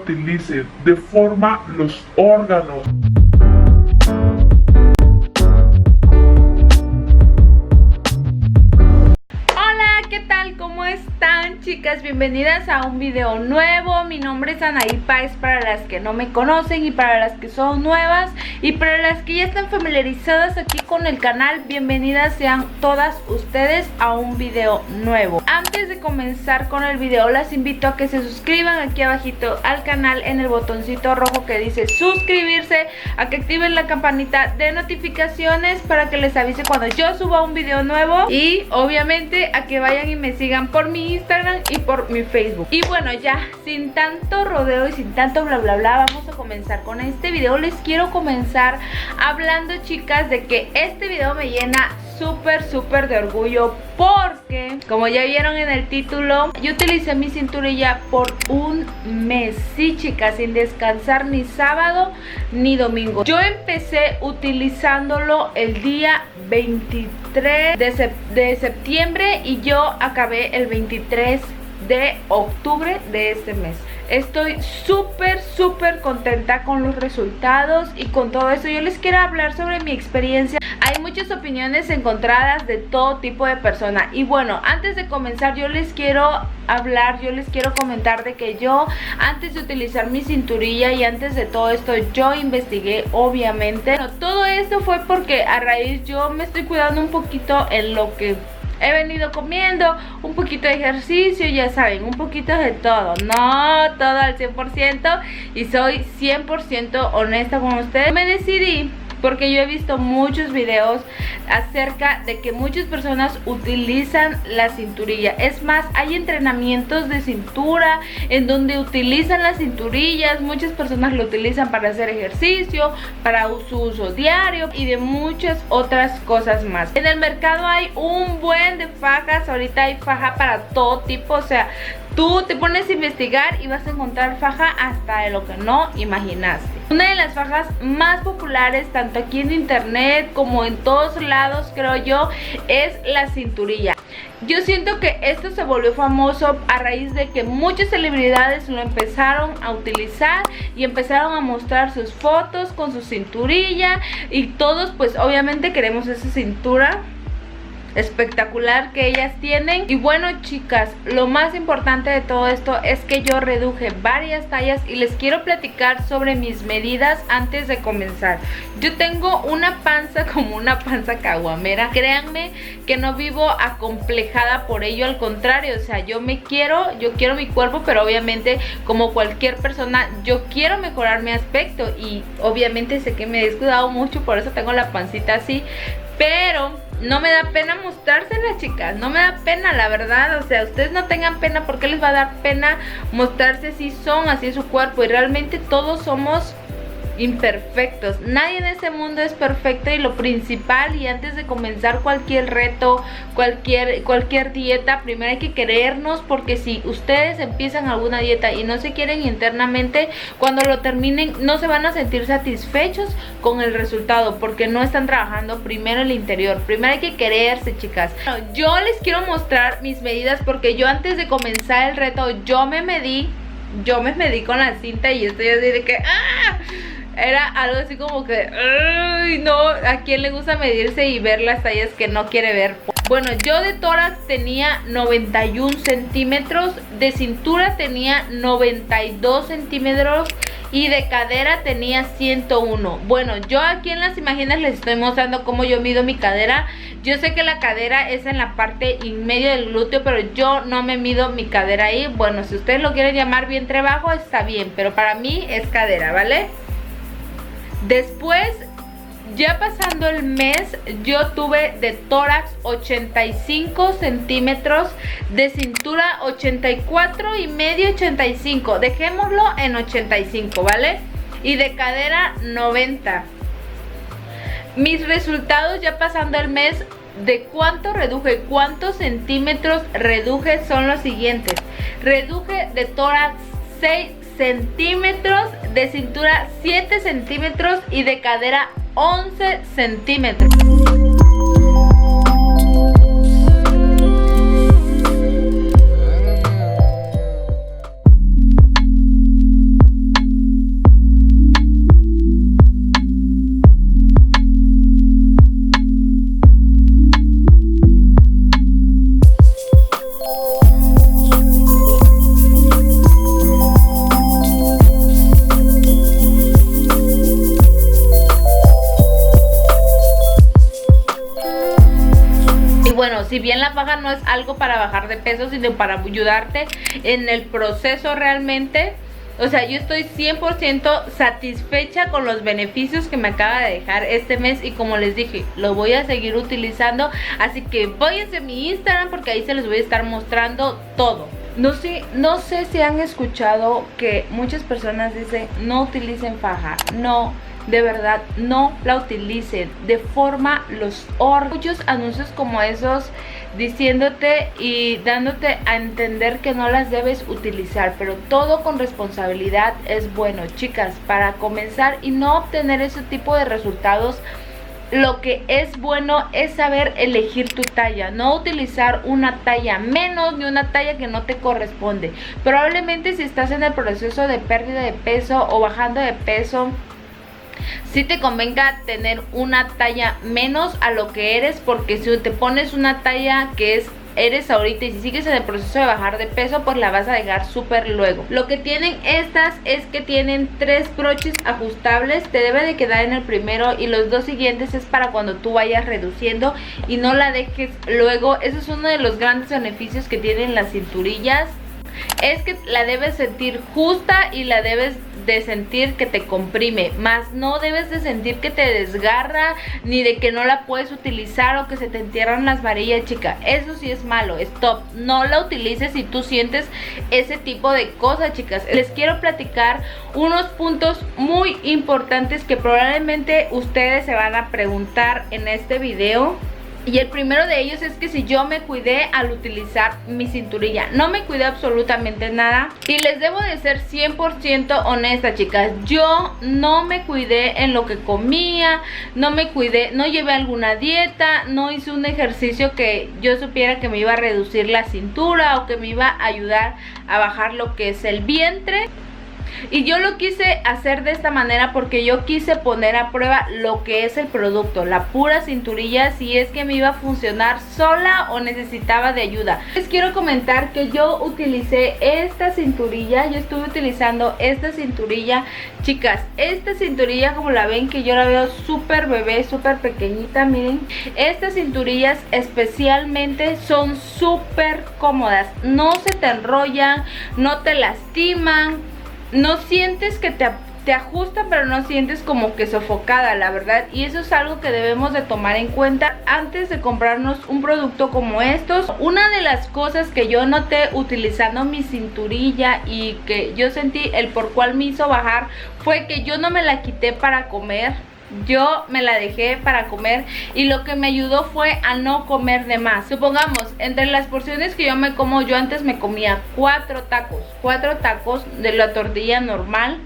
utilice, deforma los órganos. ¿Cómo están, chicas? Bienvenidas a un video nuevo. Mi nombre es Anaí Páez para las que no me conocen y para las que son nuevas y para las que ya están familiarizadas aquí con el canal. Bienvenidas sean todas ustedes a un video nuevo. Antes de comenzar con el video, las invito a que se suscriban aquí abajito al canal en el botoncito rojo que dice suscribirse, a que activen la campanita de notificaciones para que les avise cuando yo suba un video nuevo, y obviamente a que vayan y me sigan por mi Instagram y por mi Facebook. Y bueno, ya sin tanto rodeo y sin tanto bla bla bla, vamos a comenzar con este video. Les quiero comenzar hablando, chicas, de que este video me llena súper de orgullo, porque como ya vieron en el título, yo utilicé mi cinturilla por un mes. Sí, chicas, sin descansar ni sábado ni domingo. Yo empecé utilizándolo el día 23 de septiembre y yo acabé el 23 de octubre de este mes. Estoy súper contenta con los resultados y con todo esto. Yo les quiero hablar sobre mi experiencia. Hay muchas opiniones encontradas de todo tipo de personas. Y bueno, antes de comenzar yo les quiero comentar de que yo, antes de utilizar mi cinturilla y antes de todo esto, yo investigué, obviamente. Bueno, todo esto fue porque a raíz yo me estoy cuidando un poquito en lo que he venido comiendo, un poquito de ejercicio, ya saben, un poquito de todo, no todo al 100%, y soy 100% honesta con ustedes. Me decidí porque yo he visto muchos videos acerca de que muchas personas utilizan la cinturilla. Es más, hay entrenamientos de cintura en donde utilizan las cinturillas. Muchas personas lo utilizan para hacer ejercicio, para su uso diario y de muchas otras cosas más. En el mercado hay un buen de fajas. Ahorita hay faja para todo tipo, o sea, tú te pones a investigar y vas a encontrar faja hasta de lo que no imaginaste. Una de las fajas más populares, tanto aquí en internet como en todos lados, creo yo, es la cinturilla. Yo siento que esto se volvió famoso a raíz de que muchas celebridades lo empezaron a utilizar y empezaron a mostrar sus fotos con su cinturilla, y todos pues obviamente queremos esa cintura espectacular que ellas tienen. Y bueno, chicas, lo más importante de todo esto es que yo reduje varias tallas y les quiero platicar sobre mis medidas antes de comenzar. Yo tengo una panza como una panza caguamera. Créanme que no vivo acomplejada por ello, al contrario, o sea, yo quiero mi cuerpo, pero obviamente como cualquier persona yo quiero mejorar mi aspecto, y obviamente sé que me he descuidado mucho, por eso tengo la pancita así, pero no me da pena mostrárselas, chicas. No me da pena, la verdad. O sea, ustedes no tengan pena. ¿Por qué les va a dar pena mostrarse si son así su cuerpo? Y realmente todos somos imperfectos. Nadie en este mundo es perfecto, y lo principal, y antes de comenzar cualquier reto, cualquier dieta, primero hay que querernos, porque si ustedes empiezan alguna dieta y no se quieren internamente, cuando lo terminen no se van a sentir satisfechos con el resultado, porque no están trabajando primero el interior. Primero hay que quererse, chicas. Bueno, yo les quiero mostrar mis medidas, porque yo antes de comenzar el reto yo me medí con la cinta, y estoy así de que era algo así como que ay, no, ¿a quién le gusta medirse y ver las tallas que no quiere ver? Bueno, yo de tórax tenía 91 centímetros, de cintura tenía 92 centímetros y de cadera tenía 101. Bueno, yo aquí en las imágenes les estoy mostrando cómo yo mido mi cadera. Yo sé que la cadera es en la parte en medio del glúteo, pero yo no me mido mi cadera ahí. Bueno, si ustedes lo quieren llamar vientre bajo, está bien, pero para mí es cadera, ¿vale? Después, ya pasando el mes, yo tuve de tórax 85 centímetros, de cintura 84 y medio, 85, dejémoslo en 85, ¿vale? Y de cadera 90. Mis resultados ya pasando el mes, de cuánto reduje, cuántos centímetros reduje, son los siguientes. Reduje de tórax 6 centímetros, de cintura 7 centímetros y de cadera 11 centímetros. bien la faja no es algo para bajar de peso, sino para ayudarte en el proceso realmente. O sea, yo estoy 100% satisfecha con los beneficios que me acaba de dejar este mes. Y como les dije, lo voy a seguir utilizando. Así que váyanse a mi Instagram porque ahí se les voy a estar mostrando todo. No sé si han escuchado que muchas personas dicen no utilicen faja. No, de verdad, no la utilicen. Deforma los órganos. Muchos anuncios como esos diciéndote y dándote a entender que no las debes utilizar, pero todo con responsabilidad es bueno, chicas. Para comenzar y no obtener ese tipo de resultados, lo que es bueno es saber elegir tu talla, no utilizar una talla menos ni una talla que no te corresponde. Probablemente si estás en el proceso de pérdida de peso o bajando de peso, sí te convenga tener una talla menos a lo que eres, porque si te pones una talla que eres ahorita y si sigues en el proceso de bajar de peso, pues la vas a dejar súper luego. Lo que tienen estas es que tienen 3 broches ajustables, te debe de quedar en el primero y los 2 siguientes es para cuando tú vayas reduciendo y no la dejes luego. Eso es uno de los grandes beneficios que tienen las cinturillas, es que la debes sentir justa y la debes de sentir que te comprime, más no debes de sentir que te desgarra, ni de que no la puedes utilizar o que se te entierran las varillas, chica. Eso sí es malo, stop, no la utilices si tú sientes ese tipo de cosas, chicas. Les quiero platicar unos puntos muy importantes que probablemente ustedes se van a preguntar en este video. Y el primero de ellos es que si yo me cuidé al utilizar mi cinturilla. No me cuidé absolutamente nada. Y les debo de ser 100% honesta, chicas. Yo no me cuidé en lo que comía. No me cuidé, no llevé alguna dieta. No hice un ejercicio que yo supiera que me iba a reducir la cintura o que me iba a ayudar a bajar lo que es el vientre. Y yo lo quise hacer de esta manera porque yo quise poner a prueba lo que es el producto, la pura cinturilla, si es que me iba a funcionar sola o necesitaba de ayuda. Les quiero comentar que yo utilicé esta cinturilla, yo estuve utilizando esta cinturilla, chicas. Esta cinturilla, como la ven, que yo la veo súper bebé, súper pequeñita, miren. Estas cinturillas especialmente son súper cómodas, no se te enrollan, no te lastiman. No sientes que te ajustan, pero no sientes como que sofocada, la verdad. Y eso es algo que debemos de tomar en cuenta antes de comprarnos un producto como estos. Una de las cosas que yo noté utilizando mi cinturilla y que yo sentí el por cual me hizo bajar fue que yo no me la quité para comer. Yo me la dejé para comer y lo que me ayudó fue a no comer de más. Supongamos, entre las porciones que yo me como, yo antes me comía 4 tacos de la tortilla normal.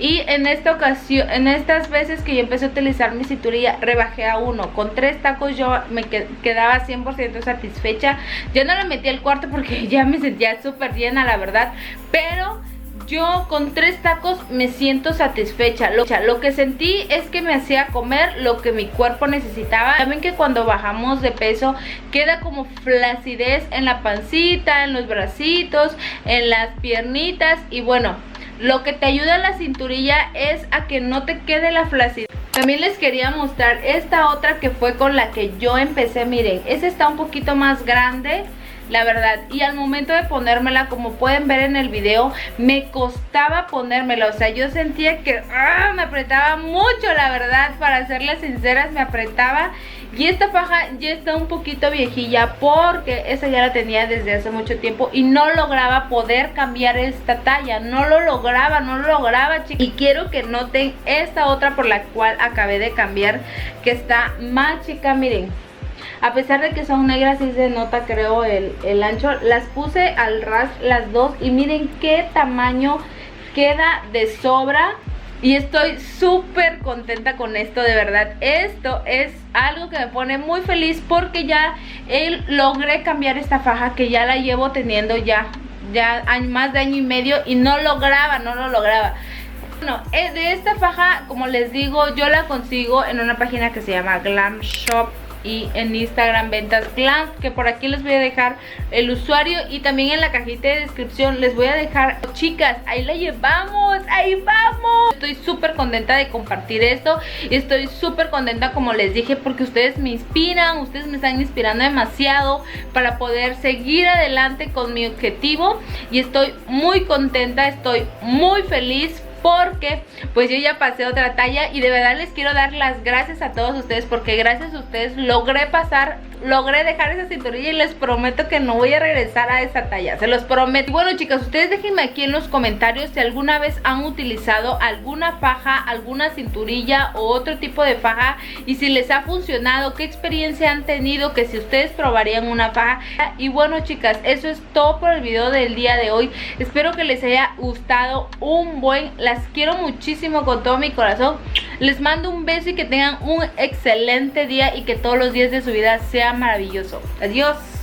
Y en esta ocasión, en estas veces que yo empecé a utilizar mi cinturilla, rebajé a 1. Con 3 tacos yo me quedaba 100% satisfecha. Ya no le metí el cuarto porque ya me sentía súper llena, la verdad. Pero yo con 3 tacos me siento satisfecha. Lo que sentí es que me hacía comer lo que mi cuerpo necesitaba. Saben que cuando bajamos de peso queda como flacidez en la pancita, en los bracitos, en las piernitas. Y bueno, lo que te ayuda a la cinturilla es a que no te quede la flacidez. También les quería mostrar esta otra que fue con la que yo empecé. Miren, esta está un poquito más grande, la verdad, y al momento de ponérmela, como pueden ver en el video, me costaba ponérmela. O sea, yo sentía que me apretaba mucho, la verdad, para serles sinceras, me apretaba. Y esta faja ya está un poquito viejilla porque esa ya la tenía desde hace mucho tiempo y no lograba poder cambiar esta talla. No lo lograba, chicos. Y quiero que noten esta otra por la cual acabé de cambiar, que está más chica, miren. A pesar de que son negras, sí se nota, creo, el ancho. Las puse al ras las dos y miren qué tamaño queda de sobra. Y estoy súper contenta con esto, de verdad. Esto es algo que me pone muy feliz porque ya logré cambiar esta faja que ya la llevo teniendo ya más de año y medio y no lo lograba. Bueno, de esta faja, como les digo, yo la consigo en una página que se llama Glam Shop. y en Instagram Ventas Glam, que por aquí les voy a dejar el usuario y también en la cajita de descripción les voy a dejar. Chicas, ahí la llevamos, ahí vamos. Estoy súper contenta de compartir esto y estoy súper contenta, como les dije, porque ustedes me inspiran, ustedes me están inspirando demasiado para poder seguir adelante con mi objetivo y estoy muy contenta, estoy muy feliz porque pues yo ya pasé otra talla y de verdad les quiero dar las gracias a todos ustedes porque gracias a ustedes logré dejar esa cinturilla y les prometo que no voy a regresar a esa talla, se los prometo. Y bueno, chicas, ustedes déjenme aquí en los comentarios si alguna vez han utilizado alguna faja, alguna cinturilla o otro tipo de faja y si les ha funcionado, qué experiencia han tenido, que si ustedes probarían una faja. Y bueno, chicas, eso es todo por el video del día de hoy. Espero que les haya gustado un buen. Las quiero muchísimo con todo mi corazón. Les mando un beso y que tengan un excelente día y que todos los días de su vida sean maravilloso. Adiós.